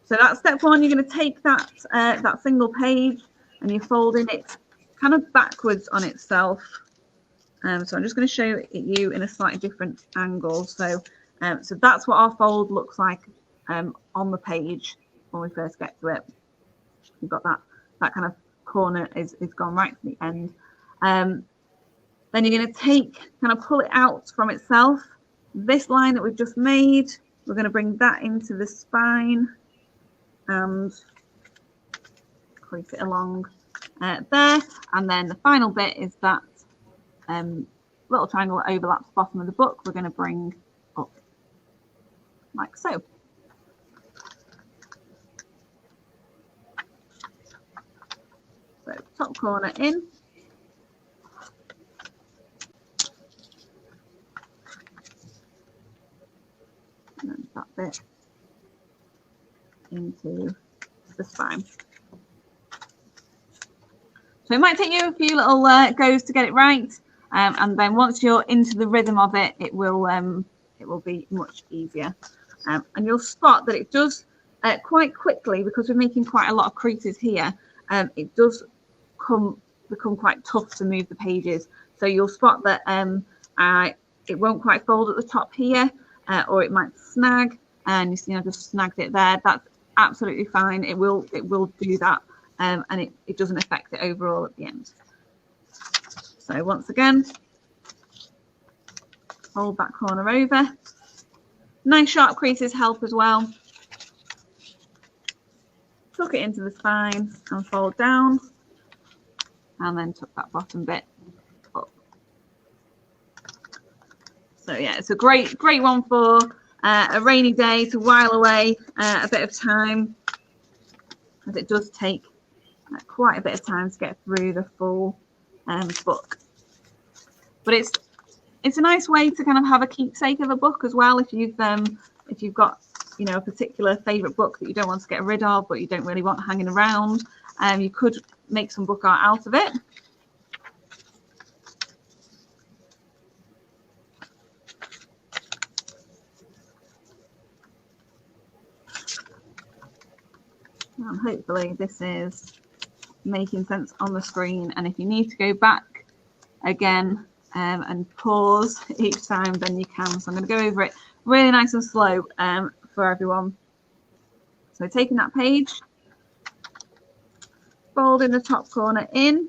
So that's step one. You're going to take that that single page and you're folding it kind of backwards on itself. So I'm just going to show it you in a slightly different angle. So so that's what our fold looks like on the page when we first get to it. You've got that kind of corner is gone right to the end. Then you're going to kind of pull it out from itself. This line that we've just made, we're going to bring that into the spine and crease it along there. And then the final bit is that little triangle that overlaps the bottom of the book, we're going to bring up like so. So top corner in. And then that bit into the spine. So it might take you a few little goes to get it right, and then once you're into the rhythm of it, it will be much easier. And you'll spot that it does quite quickly, because we're making quite a lot of creases here. It does become quite tough to move the pages. So you'll spot that it won't quite fold at the top here, or it might snag. And you see, I just snagged it there. That's absolutely fine. It will do that, and it doesn't affect it overall at the end. So once again, fold that corner over. Nice sharp creases help as well. Tuck it into the spine and fold down, and then tuck that bottom bit up. So yeah, it's a great one for a rainy day to while away a bit of time, as it does take quite a bit of time to get through the full book. But it's a nice way to kind of have a keepsake of a book as well. If you've got, you know, a particular favourite book that you don't want to get rid of, but you don't really want hanging around, you could make some book art out of it. And hopefully this is making sense on the screen. And if you need to go back again and pause each time, then you can. So I'm going to go over it really nice and slow for everyone. So taking that page, folding the top corner in,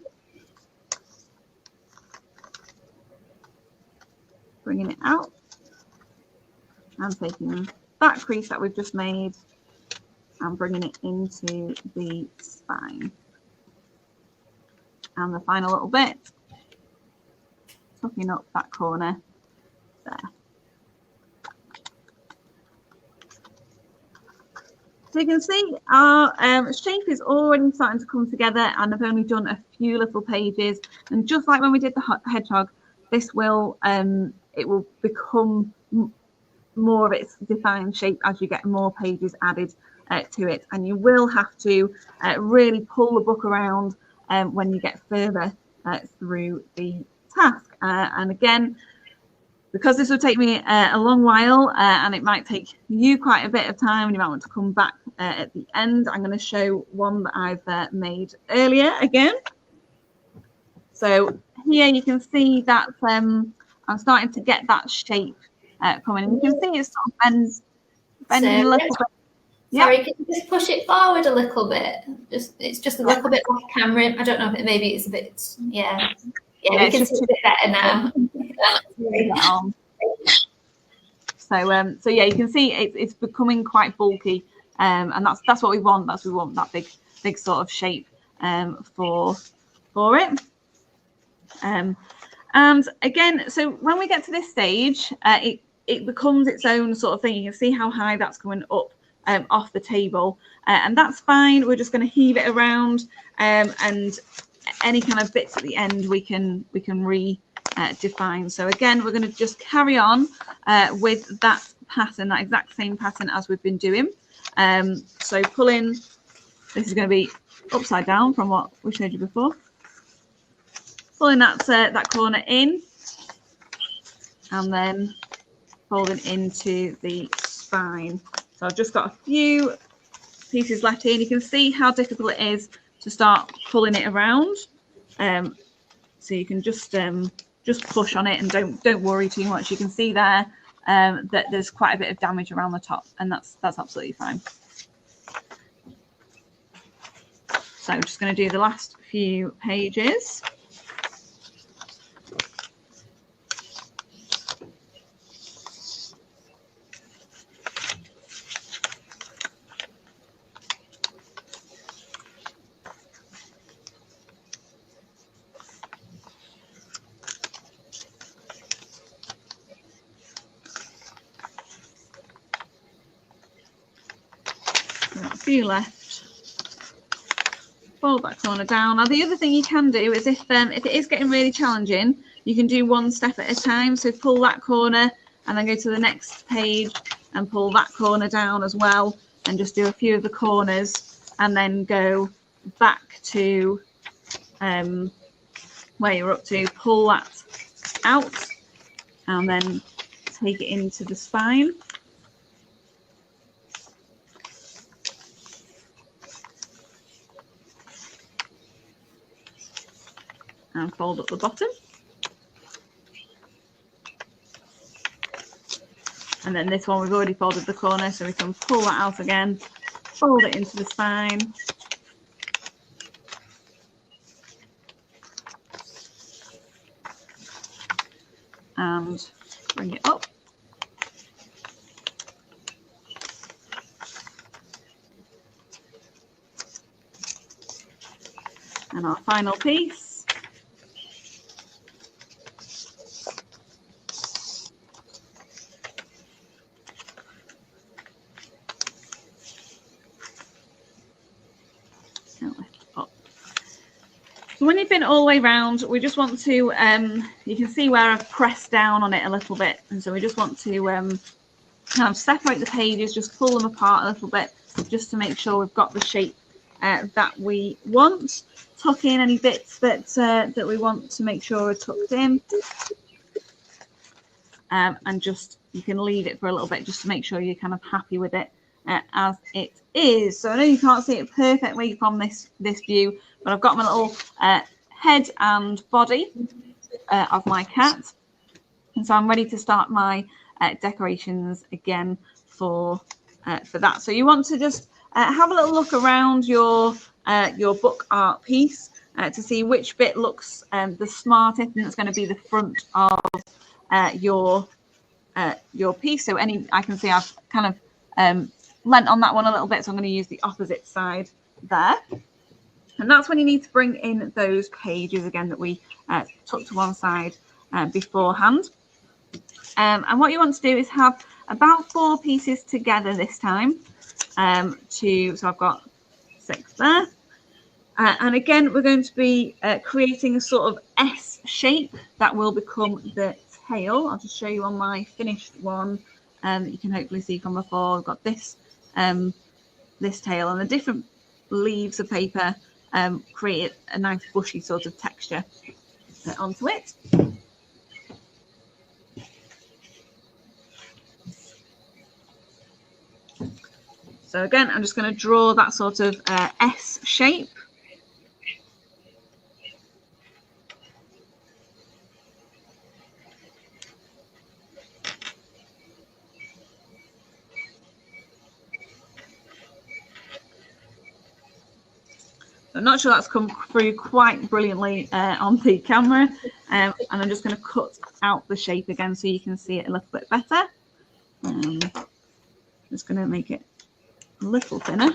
bringing it out, and taking that crease that we've just made and bringing it into the spine. And the final little bit, tucking up that corner there. So you can see our shape is already starting to come together, and I've only done a few little pages. And just like when we did the hedgehog, this will it will become more of its defined shape as you get more pages added to it. And you will have to really pull the book around when you get further through the task. And again, because this will take me a long while and it might take you quite a bit of time and you might want to come back at the end, I'm going to show one that I've made earlier again. So here you can see that I'm starting to get that shape coming. And you can see it's sort of bending a little bit. Sorry, can you just push it forward a little bit? It's just a little bit off camera. I don't know if maybe it's a bit, yeah, we can see a bit better now. So yeah, you can see it's becoming quite bulky, and that's what we want. We want that big sort of shape for it. And again, so when we get to this stage, it becomes its own sort of thing. You can see how high that's coming up off the table, and that's fine. We're just going to heave it around, and any kind of bits at the end we can redefine. So again, we're going to just carry on with that pattern, that exact same pattern as we've been doing. So pulling, this is going to be upside down from what we showed you before. Pulling that corner in, and then folding into the spine. So I've just got a few pieces left here. You can see how difficult it is to start pulling it around. So you can just push on it and don't worry too much. You can see there that there's quite a bit of damage around the top, and that's absolutely fine. So I'm just going to do the last few pages. A few left. Fold that corner down. Now the other thing you can do is if it is getting really challenging, you can do one step at a time. So pull that corner and then go to the next page and pull that corner down as well, and just do a few of the corners and then go back to where you're up to, pull that out and then take it into the spine. And fold up the bottom. And then this one, we've already folded the corner, so we can pull that out again, fold it into the spine. And bring it up. And our final piece. When you've been all the way around, we just want to, you can see where I've pressed down on it a little bit. And so we just want to kind of separate the pages, just pull them apart a little bit, just to make sure we've got the shape that we want. Tuck in any bits that we want to make sure are tucked in. And just, you can leave it for a little bit just to make sure you're kind of happy with it as it is. So I know you can't see it perfectly from this view, but I've got my little head and body of my cat, and so I'm ready to start my decorations again for that. So you want to just have a little look around your book art piece to see which bit looks the smartest, and it's going to be the front of your piece. So I can see I've kind of lent on that one a little bit, so I'm going to use the opposite side there. And that's when you need to bring in those pages again that we took to one side beforehand. And what you want to do is have about 4 pieces together this time. so I've got 6 there. And again, we're going to be creating a sort of S shape that will become the tail. I'll just show you on my finished one that you can hopefully see from before. We've got this this tail, and the different leaves of paper create a nice bushy sort of texture onto it. So again, I'm just going to draw that sort of S shape. I'm not sure that's come through quite brilliantly on the camera, and I'm just going to cut out the shape again so you can see it a little bit better. Just going to make it a little thinner.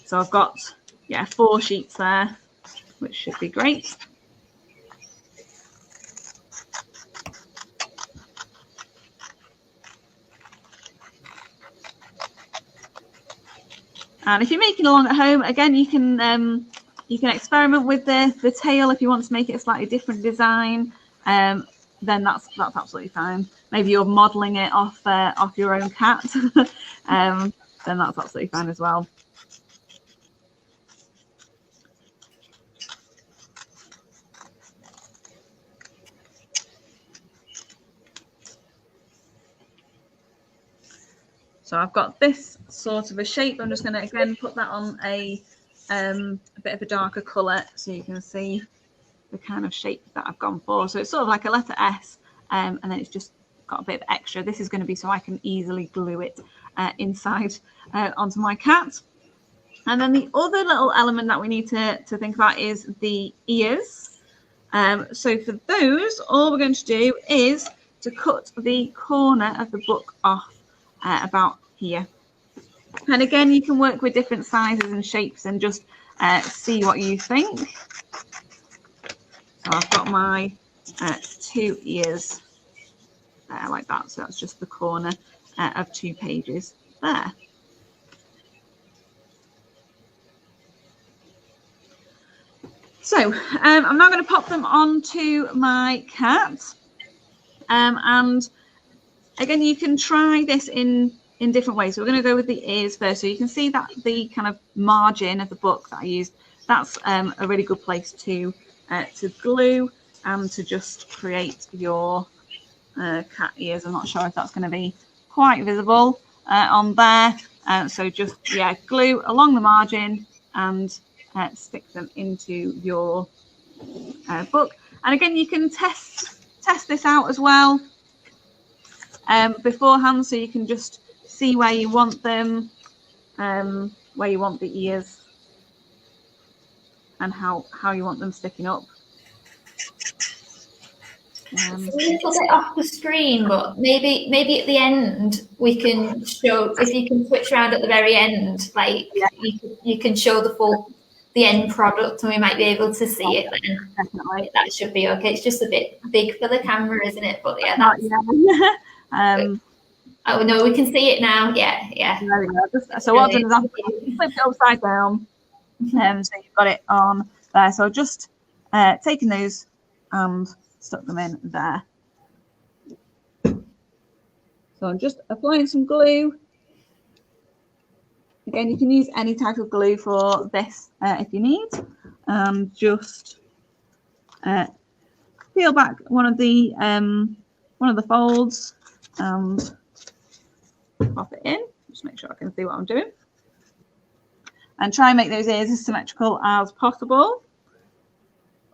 So I've got 4 sheets there, which should be great. And if you're making along at home, again, you can experiment with the tail if you want to make it a slightly different design. Then that's absolutely fine. Maybe you're modelling it off your own cat. Then that's absolutely fine as well. So I've got this sort of a shape. I'm just going to again put that on a bit of a darker colour so you can see the kind of shape that I've gone for. So it's sort of like a letter S, and then it's just got a bit of extra. This is going to be so I can easily glue it inside onto my cat. And then the other little element that we need to think about is the ears. So for those, all we're going to do is to cut the corner of the book off about here. And again, you can work with different sizes and shapes and just see what you think. So I've got my 2 ears like that. So that's just the corner of 2 pages there. So I'm now going to pop them onto my cat. And again, you can try this in different ways. So we're going to go with the ears first. So you can see that the kind of margin of the book that I used, that's a really good place to glue and to just create your cat ears. I'm not sure if that's going to be quite visible on there. So just, glue along the margin and stick them into your book. And again, you can test this out as well beforehand, so you can just see where you want them, where you want the ears, and how you want them sticking up. It's a little bit off the screen, but maybe at the end we can show, if you can switch around at the very end, like you can show the end product, and we might be able to see it then. Definitely. That should be okay. It's just a bit big for the camera, isn't it? But that's oh no, we can see it now. Yeah. There we go. So what I've done is I've flipped it upside down, so you've got it on there. So I've just taken those and stuck them in there. So I'm just applying some glue. Again, you can use any type of glue for this if you need. Just peel back one of the folds and pop it in. Just make sure I can see what I'm doing. And try and make those ears as symmetrical as possible,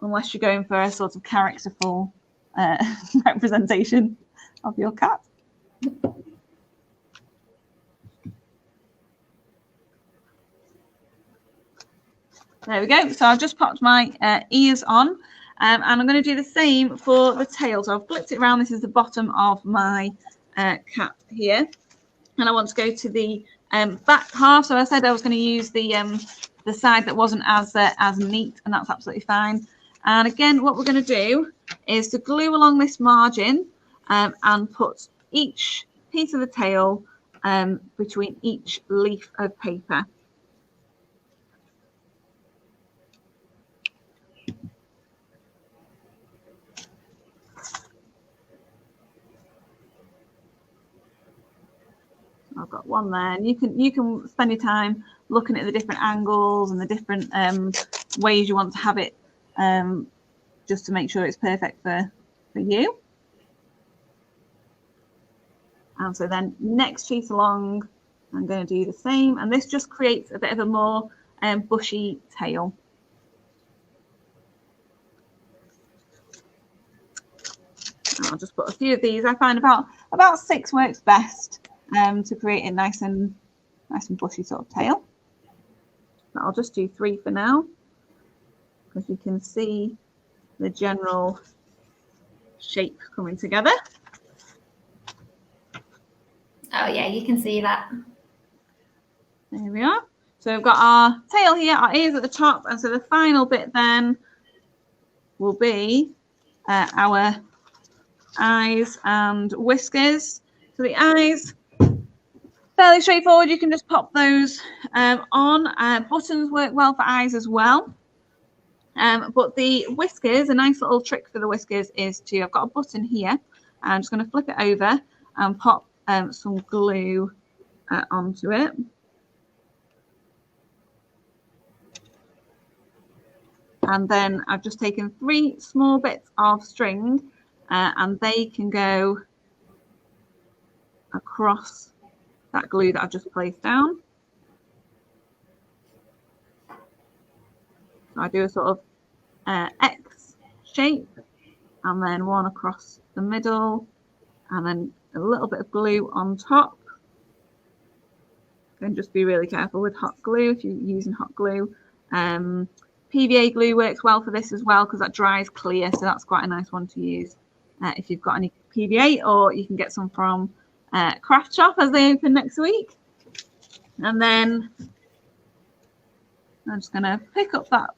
unless you're going for a sort of characterful representation of your cat. There we go. So I've just popped my ears on, and I'm going to do the same for the tail. So I've flipped it around. This is the bottom of my cat here, and I want to go to the back half. So I said I was going to use the side that wasn't as neat, and that's absolutely fine. And again, what we're going to do is to glue along this margin and put each piece of the tail between each leaf of paper. I've got one there, and you can spend your time looking at the different angles and the different ways you want to have it, just to make sure it's perfect for you. And so then next sheet along, I'm going to do the same, and this just creates a bit of a more bushy tail. And I'll just put a few of these. I find about 6 works best to create a nice and bushy sort of tail. But I'll just do 3 for now, because you can see the general shape coming together. Oh yeah, you can see that. There we are. So we've got our tail here, our ears at the top, and so the final bit then will be our eyes and whiskers. So the eyes, fairly straightforward. You can just pop those on. Buttons work well for eyes as well. But the whiskers, a nice little trick for the whiskers is I've got a button here. I'm just going to flip it over and pop some glue onto it. And then I've just taken 3 small bits of string, and they can go across that glue that I've just placed down. So I do a sort of X shape, and then one across the middle, and then a little bit of glue on top. And just be really careful with hot glue if you're using hot glue. PVA glue works well for this as well, because that dries clear, so that's quite a nice one to use if you've got any PVA, or you can get some from Craft Shop as they open next week. And then I'm just going to pick up that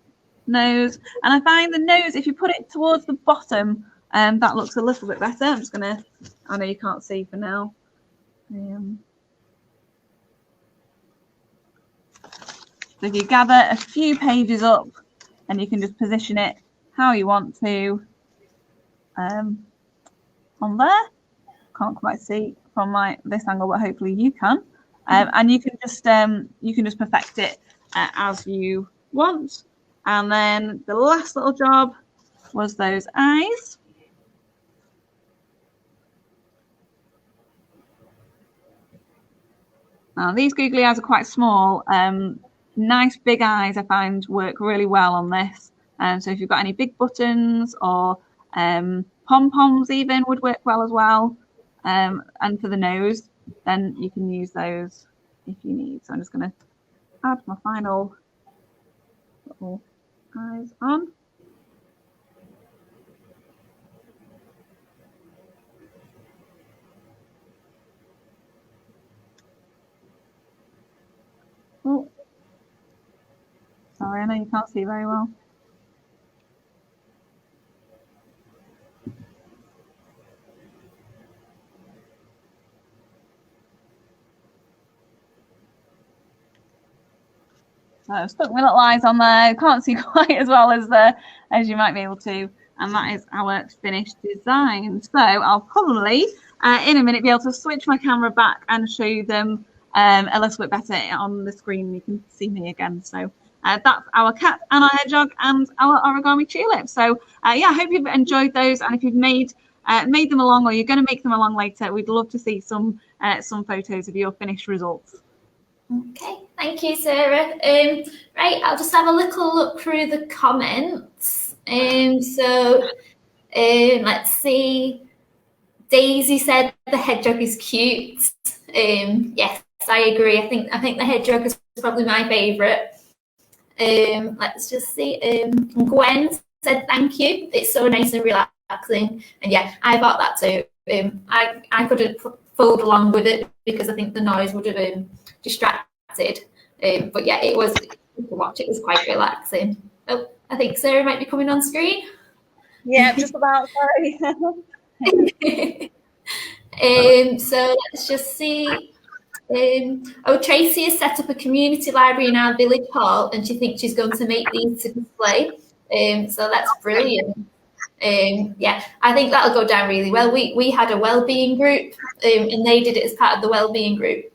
nose, and I find the nose, if you put it towards the bottom, that looks a little bit better. I'm just going to, I know you can't see for now. So if you gather a few pages up, and you can just position it how you want to on there. Can't quite see from this angle, but hopefully you can. And you can just perfect it as you want. And then the last little job was those eyes. Now these googly eyes are quite small. Nice big eyes I find work really well on this. So if you've got any big buttons or pom-poms even would work well as well. And for the nose, then you can use those if you need. So I'm just going to add my final little eyes on. Oh, sorry, I know you can't see very well. So I've stuck my little eyes on there. Can't see quite as well as you might be able to. And that is our finished design. So I'll probably, in a minute, be able to switch my camera back and show you them a little bit better on the screen. You can see me again. So that's our cat and our hedgehog and our origami tulip. So yeah, I hope you've enjoyed those. And if you've made them along, or you're going to make them along later, we'd love to see some photos of your finished results. Okay, thank you, Sarah. Right, I'll just have a little look through the comments. Let's see. Daisy said the hedgehog is cute. Yes, I agree. I think the hedgehog is probably my favourite. Let's just see. Gwen said thank you. It's so nice and relaxing. And yeah, I bought that too. I could have followed along with it because I think the noise would have distracted. But yeah, it was, to watch it was quite relaxing. Oh, I think Sarah might be coming on screen. Yeah, just about, sorry. So let's just see. Tracy has set up a community library in our village hall, and she thinks she's going to make these to display. So that's brilliant. Yeah, I think that'll go down really well. We had a wellbeing group, and they did it as part of the wellbeing group.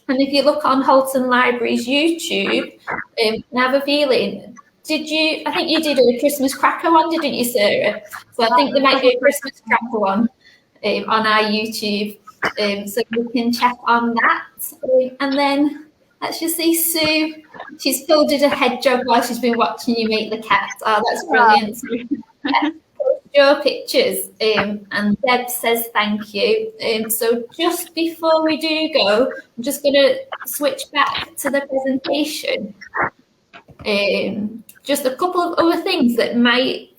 And if you look on Halton Libraries YouTube, I have a feeling, I think you did a Christmas cracker one, didn't you, Sarah? So I think there might be a Christmas cracker one on our YouTube. So we can check on that. And then let's just see Sue. She's folded a hedgehog while she's been watching you make the cat. Oh, that's brilliant. Your pictures, and Deb says thank you. So just before we do go, I'm just going to switch back to the presentation. Just a couple of other things that might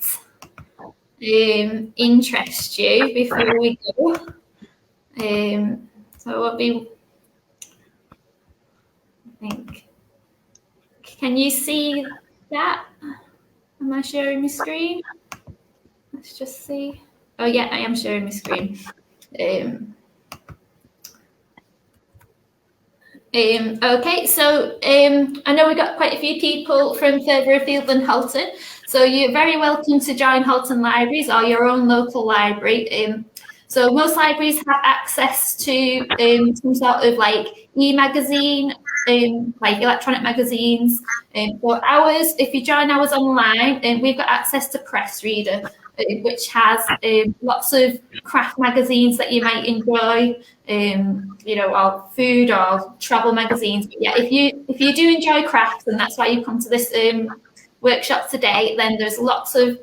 interest you before we go. So what I think, can you see that? Am I sharing my screen? Let's just see. Oh yeah, I am sharing my screen. Okay, so I know we've got quite a few people from further afield than Halton, so you're very welcome to join Halton Libraries or your own local library. So most libraries have access to some sort of like e-magazine, like electronic magazines. For ours, if you join ours online, we've got access to Press Reader, which has lots of craft magazines that you might enjoy, you know, or food or travel magazines. But yeah, if you do enjoy crafts and that's why you come to this workshop today, then there's lots of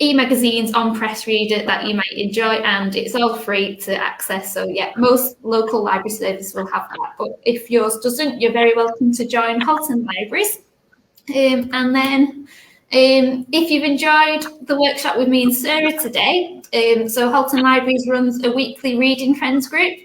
e-magazines on Press Reader that you might enjoy, and it's all free to access. So yeah, most local library services will have that. But if yours doesn't, you're very welcome to join Halton Libraries. And then if you've enjoyed the workshop with me and Sarah today, so Halton Libraries runs a weekly reading trends group.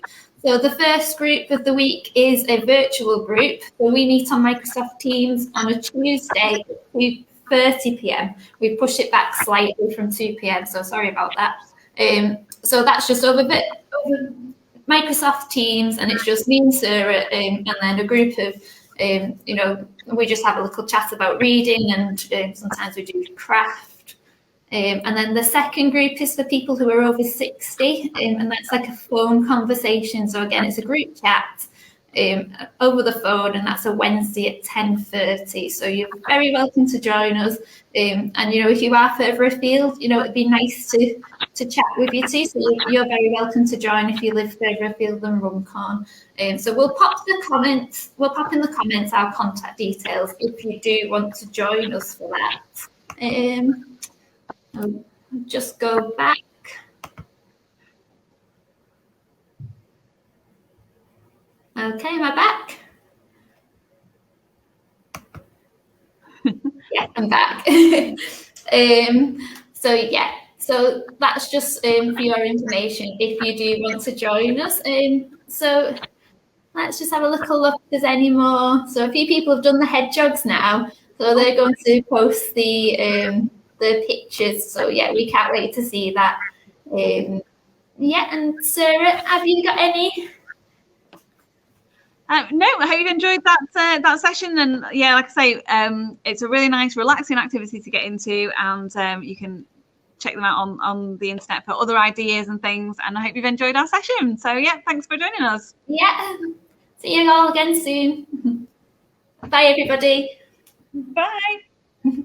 So the first group of the week is a virtual group. So we meet on Microsoft Teams on a Tuesday at 2:30 p.m. We pushed it back slightly from 2 p.m. So sorry about that. So that's just over Microsoft Teams, and it's just me and Sarah, and then a group of you know, we just have a little chat about reading, and sometimes we do craft. And then the second group is for people who are over 60, and that's like a phone conversation. So again, it's a group chat over the phone, and that's a Wednesday at 10:30. So you're very welcome to join us. And you know, if you are further afield, you know, it'd be nice to chat with you too. So you're very welcome to join if you live further afield than Runcorn. So we'll pop in the comments our contact details if you do want to join us for that. I'll just go back. Okay, am I back? Yeah, I'm back. So yeah, so that's just for your information if you do want to join us. So let's just have a little look if there's any more. So a few people have done the hedgehogs now, so they're going to post the pictures. So yeah, we can't wait to see that. Yeah, and Sarah, have you got any? No, I hope you enjoyed that session, and yeah, like I say, it's a really nice, relaxing activity to get into, and you can check them out on the internet for other ideas and things. And I hope you've enjoyed our session. So yeah, thanks for joining us. Yeah, see you all again soon. Bye, everybody. Bye.